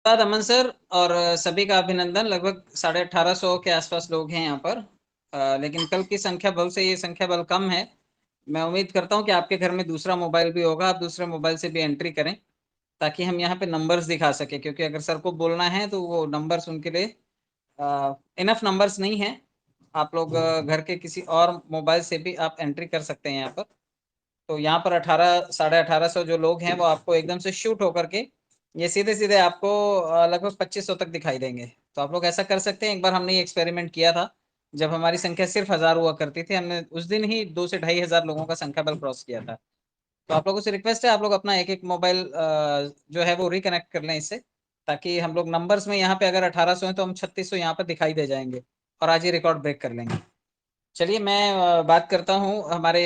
धन्यवाद अमन सर। और सभी का अभिनंदन। लगभग 1850 के आसपास लोग हैं यहाँ पर। लेकिन कल की संख्या बल से ये संख्या बल कम है। मैं उम्मीद करता हूँ कि आपके घर में दूसरा मोबाइल भी होगा, आप दूसरे मोबाइल से भी एंट्री करें ताकि हम यहाँ पे नंबर्स दिखा सके, क्योंकि अगर सर को बोलना है तो वो नंबर्स उनके लिए इनफ नंबर्स नहीं है। आप लोग घर के किसी और मोबाइल से भी आप एंट्री कर सकते हैं यहाँ पर। तो यहाँ पर 1800 जो लोग हैं वो आपको एकदम से शूट होकर के ये सीधे सीधे आपको लगभग 2500 तक दिखाई देंगे। तो आप लोग ऐसा कर सकते हैं। एक बार हमने ये एक्सपेरिमेंट किया था जब हमारी संख्या सिर्फ 1000 हुआ करती थी। हमने उस दिन ही 2 से 2500 लोगों का संख्या बल क्रॉस किया था। तो आप लोगों से रिक्वेस्ट है, आप लोग अपना एक एक मोबाइल जो है वो रिकनेक्ट कर लें इससे, ताकि हम लोग नंबर्स में यहाँ पे अगर 1800 है तो हम 3600 यहाँ पर दिखाई दे जाएंगे और आज ये रिकॉर्ड ब्रेक कर लेंगे। चलिए मैं बात करता हूँ हमारे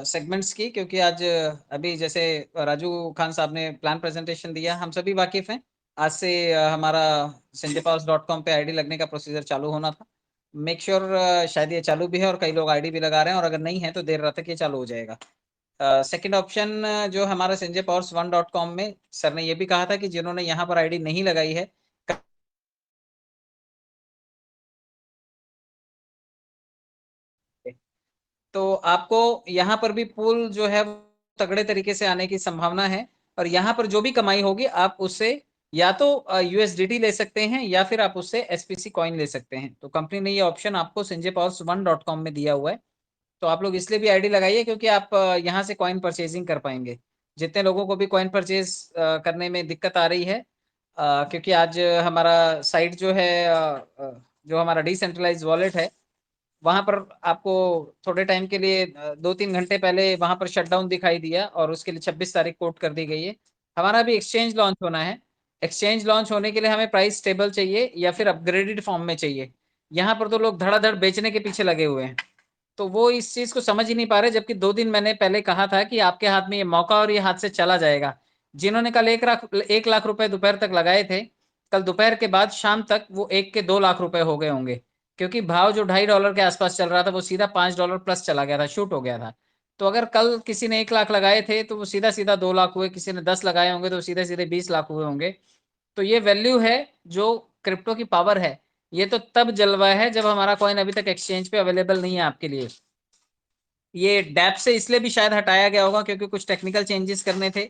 सेगमेंट्स की, क्योंकि आज अभी जैसे राजू खान साहब ने प्लान प्रेजेंटेशन दिया, हम सभी वाकिफ हैं। आज से हमारा संजयपाउस.com पे आईडी लगने का प्रोसीजर चालू होना था। मेक श्योर शायद ये चालू भी है और कई लोग आईडी भी लगा रहे हैं, और अगर नहीं है तो देर रात तक ये चालू हो जाएगा। सेकंड ऑप्शन जो हमारा संजयपाउस1.com में सर ने ये भी कहा था कि जिन्होंने यहाँ पर आईडी नहीं लगाई है, तो आपको यहाँ पर भी पूल जो है वो तगड़े तरीके से आने की संभावना है। और यहाँ पर जो भी कमाई होगी आप उससे या तो यूएसडीटी ले सकते हैं या फिर आप उससे एसपीसी कॉइन ले सकते हैं। तो कंपनी ने ये ऑप्शन आपको संजयपाउस1.com में दिया हुआ है। तो आप लोग इसलिए भी आईडी लगाइए क्योंकि आप यहाँ से कॉइन परचेजिंग कर पाएंगे। जितने लोगों को भी कॉइन परचेज करने में दिक्कत आ रही है, क्योंकि आज हमारा साइट जो है जो हमारा डिसेंट्रलाइज वॉलेट है, वहां पर आपको थोड़े टाइम के लिए 2-3 घंटे पहले वहां पर शटडाउन दिखाई दिया और उसके लिए 26 तारीख कोट कर दी गई है। हमारा भी एक्सचेंज लॉन्च होना है। एक्सचेंज लॉन्च होने के लिए हमें प्राइस स्टेबल चाहिए या फिर अपग्रेडेड फॉर्म में चाहिए। यहाँ पर तो लोग धड़ाधड़ बेचने के पीछे लगे हुए हैं। तो वो इस चीज को समझ ही नहीं पा रहे, जबकि 2 दिन मैंने पहले कहा था कि आपके हाथ में ये मौका और ये हाथ से चला जाएगा। जिन्होंने कल 1 लाख रुपए दोपहर तक लगाए थे, कल दोपहर के बाद शाम तक वो 1 के 2 लाख रुपए हो गए होंगे। क्योंकि भाव जो $2.5 के आसपास चल रहा था वो सीधा $5 प्लस चला गया था, शूट हो गया था। तो अगर कल किसी ने 1 लाख लगाए थे तो वो सीधा सीधा 2 लाख हुए, किसी ने 10 लगाए होंगे तो सीधे सीधे 20 लाख हुए होंगे। तो ये वैल्यू है जो क्रिप्टो की पावर है। ये तो तब जलवा है जब हमारा कॉइन अभी तक एक्सचेंज पे अवेलेबल नहीं है आपके लिए। ये डैप से इसलिए भी शायद हटाया गया होगा क्योंकि कुछ टेक्निकल चेंजेस करने थे।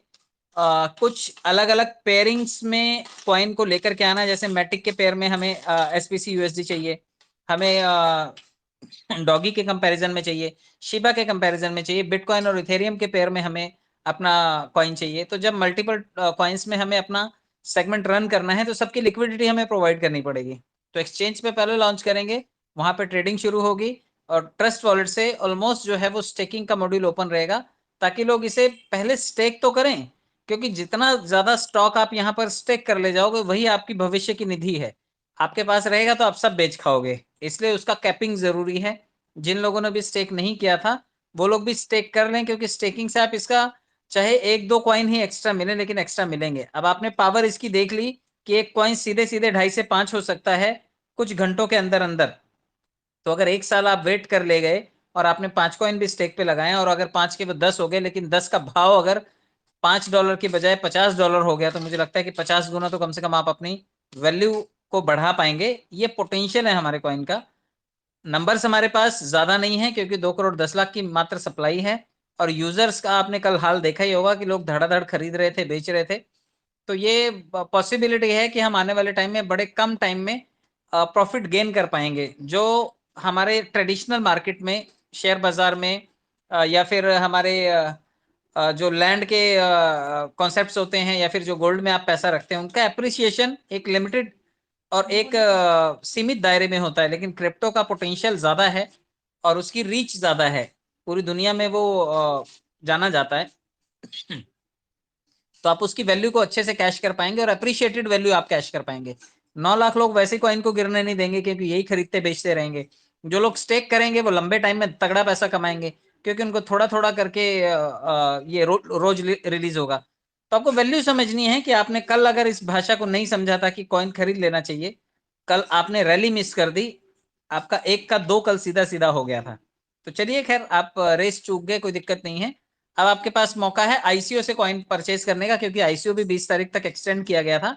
कुछ अलग अलग पेयरिंग्स में कॉइन को लेकर के आना, जैसे मैटिक के पेयर में हमें एसपीसी यूएसडी चाहिए, हमें डॉगी के कंपैरिजन में चाहिए, शिबा के कंपैरिजन में चाहिए, बिटकॉइन और इथेरियम के पेयर में हमें अपना कॉइन चाहिए। तो जब मल्टीपल कॉइन्स में हमें अपना सेगमेंट रन करना है तो सबकी लिक्विडिटी हमें प्रोवाइड करनी पड़ेगी। तो एक्सचेंज पे पहले लॉन्च करेंगे, वहां पे ट्रेडिंग शुरू होगी और ट्रस्ट वॉलेट से ऑलमोस्ट जो है वो स्टेकिंग का मॉड्यूल ओपन रहेगा, ताकि लोग इसे पहले स्टेक तो करें। क्योंकि जितना ज्यादा स्टॉक आप यहाँ पर स्टेक कर ले जाओगे वही आपकी भविष्य की निधि है। आपके पास रहेगा तो आप सब बेच खाओगे, इसलिए उसका कैपिंग जरूरी है। जिन लोगों ने भी स्टेक नहीं किया था वो लोग भी स्टेक कर लें, क्योंकि स्टेकिंग से आप इसका चाहे 1-2 कॉइन ही एक्स्ट्रा मिले लेकिन एक्स्ट्रा मिलेंगे। अब आपने पावर इसकी देख ली कि एक कॉइन सीधे सीधे 2.5 से 5 हो सकता है कुछ घंटों के अंदर अंदर। तो अगर 1 साल आप वेट कर ले गए और आपने 5 कॉइन भी स्टेक पे लगाए और अगर 5 के वो 10 हो गए, लेकिन 10 का भाव अगर $5 की बजाय $50 हो गया, तो मुझे लगता है कि 50 गुना तो कम से कम आप अपनी वैल्यू को बढ़ा पाएंगे। ये पोटेंशियल है हमारे कॉइन का। नंबर्स हमारे पास ज्यादा नहीं है क्योंकि 2 करोड़ 10 लाख की मात्र सप्लाई है। और यूजर्स का आपने कल हाल देखा ही होगा कि लोग धड़ाधड़ खरीद रहे थे, बेच रहे थे। तो ये पॉसिबिलिटी है कि हम आने वाले टाइम में बड़े कम टाइम में प्रॉफिट गेन कर पाएंगे, जो हमारे ट्रेडिशनल मार्केट में, शेयर बाजार में या फिर हमारे जो लैंड के कॉन्सेप्ट्स होते हैं या फिर जो गोल्ड में आप पैसा रखते हैं, उनका एप्रिसिएशन एक लिमिटेड और एक सीमित दायरे में होता है। लेकिन क्रिप्टो का पोटेंशियल ज्यादा है और उसकी रीच ज्यादा है, पूरी दुनिया में वो जाना जाता है। तो आप उसकी वैल्यू को अच्छे से कैश कर पाएंगे और अप्रिशिएटेड वैल्यू आप कैश कर पाएंगे। 9 लाख लोग वैसे कॉइन को गिरने नहीं देंगे क्योंकि यही खरीदते बेचते रहेंगे। जो लोग स्टेक करेंगे वो लंबे टाइम में तगड़ा पैसा कमाएंगे, क्योंकि उनको थोड़ा थोड़ा करके ये रोज रिलीज होगा। तो आपको वैल्यू समझनी है कि आपने कल अगर इस भाषा को नहीं समझा था कि कॉइन खरीद लेना चाहिए, कल आपने रैली मिस कर दी, आपका 1 का 2 कल सीधा सीधा हो गया था। तो चलिए खैर, आप रेस चूक गए, कोई दिक्कत नहीं है। अब आपके पास मौका है आईसीओ से कॉइन परचेज करने का, क्योंकि आईसीओ भी 20 तारीख तक एक्सटेंड किया गया था।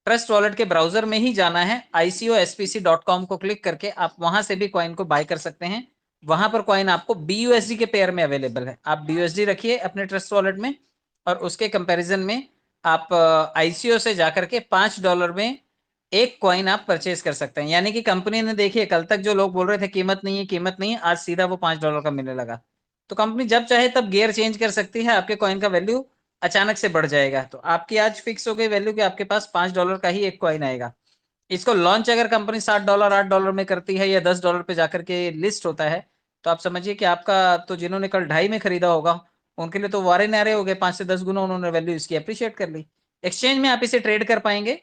ट्रस्ट वॉलेट के ब्राउजर में ही जाना है, icospc.com को क्लिक करके आप वहां से भी कॉइन को बाय कर सकते हैं। वहां पर कॉइन आपको BUSD के पेयर में अवेलेबल है। आप BUSD रखिए अपने ट्रस्ट वॉलेट में और उसके कंपैरिजन में आप ICO से जाकर के $5 में एक कॉइन आप परचेज कर सकते हैं। यानी कि कंपनी ने, देखिए कल तक जो लोग बोल रहे थे कीमत नहीं है कीमत नहीं है, आज सीधा वो $5 का मिलने लगा। तो कंपनी जब चाहे तब गियर चेंज कर सकती है, आपके कॉइन का वैल्यू अचानक से बढ़ जाएगा। तो आपकी आज फिक्स हो गई वैल्यू कि आपके पास $5 का ही एक कॉइन आएगा। इसको लॉन्च अगर कंपनी $7 $8 में करती है या $10 पे जाकर के लिस्ट होता है, तो आप समझिए कि आपका तो जिन्होंने कल 2.5 में खरीदा होगा उनके लिए तो वारे नारे हो गए, 5 से 10 गुना उन्होंने वैल्यू इसकी अप्रिशिएट कर ली। एक्सचेंज में आप इसे ट्रेड कर पाएंगे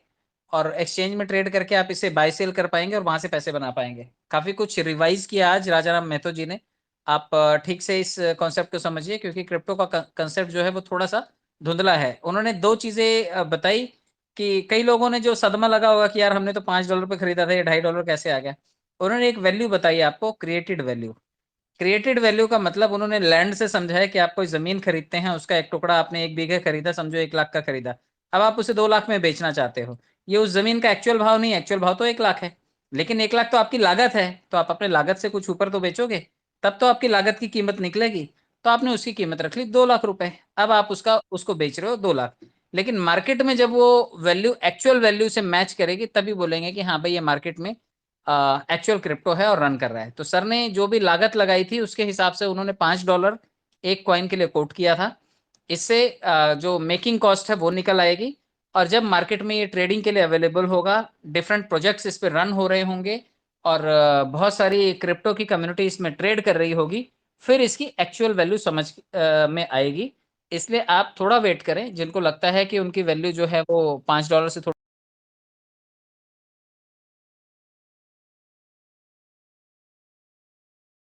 और एक्सचेंज में ट्रेड करके आप इसे बाय सेल कर पाएंगे और वहां से पैसे बना पाएंगे। काफी कुछ रिवाइज किया आज राजा राम मेहतो जी ने। आप ठीक से इस कॉन्सेप्ट को समझिए, क्योंकि क्रिप्टो का कॉन्सेप्ट जो है वो थोड़ा सा धुंधला है। उन्होंने दो चीजें बताई कि कई लोगों ने जो सदमा लगा होगा कि यार हमने तो $5 पे खरीदा था, ये $2.5 कैसे आ गया। उन्होंने एक वैल्यू बताई आपको, क्रिएटेड वैल्यू। क्रिएटेड वैल्यू का मतलब उन्होंने लैंड से समझा है कि आप कोई जमीन खरीदते हैं, उसका एक टुकड़ा आपने 1 बीघे खरीदा, समझो 1 लाख का खरीदा। अब आप उसे 2 लाख में बेचना चाहते हो। ये उस जमीन का एक्चुअल भाव नहीं है, एक्चुअल भाव तो 1 लाख है, लेकिन 1 लाख तो आपकी लागत है, तो आप अपने लागत से कुछ ऊपर तो बेचोगे, तब तो आपकी लागत की कीमत निकलेगी। तो आपने उसकी कीमत रख ली 2 लाख रुपए। अब आप उसको बेच रहे हो 2 लाख। लेकिन मार्केट में जब वो वैल्यू एक्चुअल वैल्यू से मैच करेगी तभी बोलेंगे कि हाँ भाई ये मार्केट में एक्चुअल क्रिप्टो है और रन कर रहा है। तो सर ने जो भी लागत लगाई थी उसके हिसाब से उन्होंने $5 एक कॉइन के लिए कोट किया था। इससे जो मेकिंग कॉस्ट है वो निकल आएगी। और जब मार्केट में ये ट्रेडिंग के लिए अवेलेबल होगा, डिफरेंट प्रोजेक्ट्स इस पर रन हो रहे होंगे और बहुत सारी क्रिप्टो की कम्युनिटी इसमें ट्रेड कर रही होगी, फिर इसकी एक्चुअल वैल्यू समझ में आएगी। इसलिए आप थोड़ा वेट करें। जिनको लगता है कि उनकी वैल्यू जो है वो $5 से थोड़ा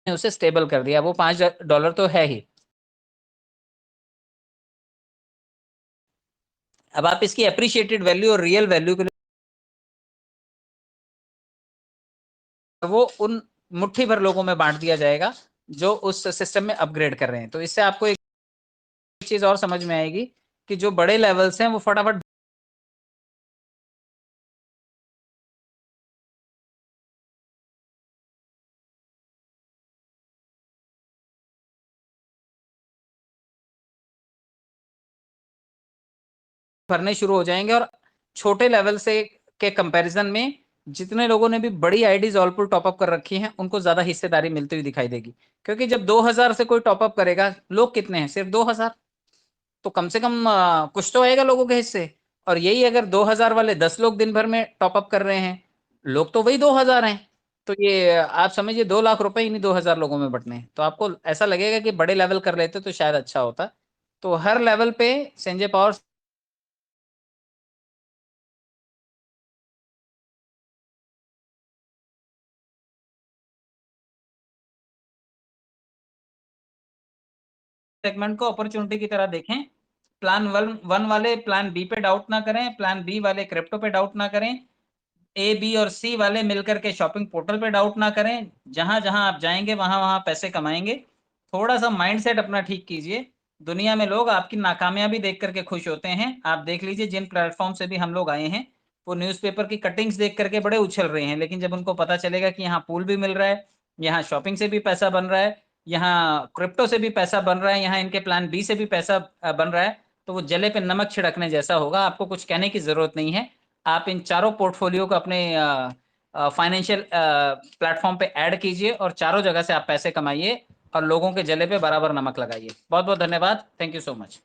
उसे स्टेबल कर दिया, वो $5 तो है ही। अब आप इसकी अप्रिशिएटेड वैल्यू और रियल वैल्यू के लिए वो उन मुट्ठी भर लोगों में बांट दिया जाएगा जो उस सिस्टम में अपग्रेड कर रहे हैं। तो इससे आपको एक चीज और समझ में आएगी कि जो बड़े लेवल्स हैं वो फटाफट भरने शुरू हो जाएंगे। और छोटे लेवल से के कंपैरिजन में जितने लोगों ने भी बड़ी आईडीज ऑलपुल टॉपअप कर रखी हैं उनको ज्यादा हिस्सेदारी मिलती हुई दिखाई देगी। क्योंकि जब 2000 से कोई टॉपअप करेगा, लोग कितने हैं, सिर्फ 2000, तो कम से कम कुछ तो आएगा लोगों के हिस्से। और यही अगर 2000 वाले 10 लोग दिन भर में टॉपअप कर रहे हैं, लोग तो वही 2000 हैं। तो ये आप समझिए 2 लाख रुपए इन्हीं 2000 लोगों में बंटने हैं। तो आपको ऐसा लगेगा कि बड़े लेवल कर लेते तो शायद अच्छा होता। तो हर लेवल पे संजय पावर सेगमेंट को अपॉर्चुनिटी की तरह देखें। प्लान वन वाले प्लान बी पे डाउट ना करें, प्लान बी वाले क्रिप्टो पे डाउट ना करें, ए बी और सी वाले मिलकर के शॉपिंग पोर्टल पे डाउट ना करें। जहां जहां आप जाएंगे वहां वहां पैसे कमाएंगे। थोड़ा सा माइंडसेट अपना ठीक कीजिए। दुनिया में लोग आपकी नाकामयाबी देख करके खुश होते हैं। आप देख लीजिए जिन प्लेटफॉर्म से भी हम लोग आए हैं, वो न्यूज़पेपर की कटिंग्स देख करके बड़े उछल रहे हैं, लेकिन जब उनको पता चलेगा कि यहाँ पूल भी मिल रहा है, यहाँ शॉपिंग से भी पैसा बन रहा है, यहाँ क्रिप्टो से भी पैसा बन रहा है, यहाँ इनके प्लान बी से भी पैसा बन रहा है, तो वो जले पे नमक छिड़कने जैसा होगा। आपको कुछ कहने की जरूरत नहीं है। आप इन चारों पोर्टफोलियो को अपने फाइनेंशियल प्लेटफॉर्म पे ऐड कीजिए और चारों जगह से आप पैसे कमाइए और लोगों के जले पे बराबर नमक लगाइए। बहुत बहुत धन्यवाद। Thank you so much.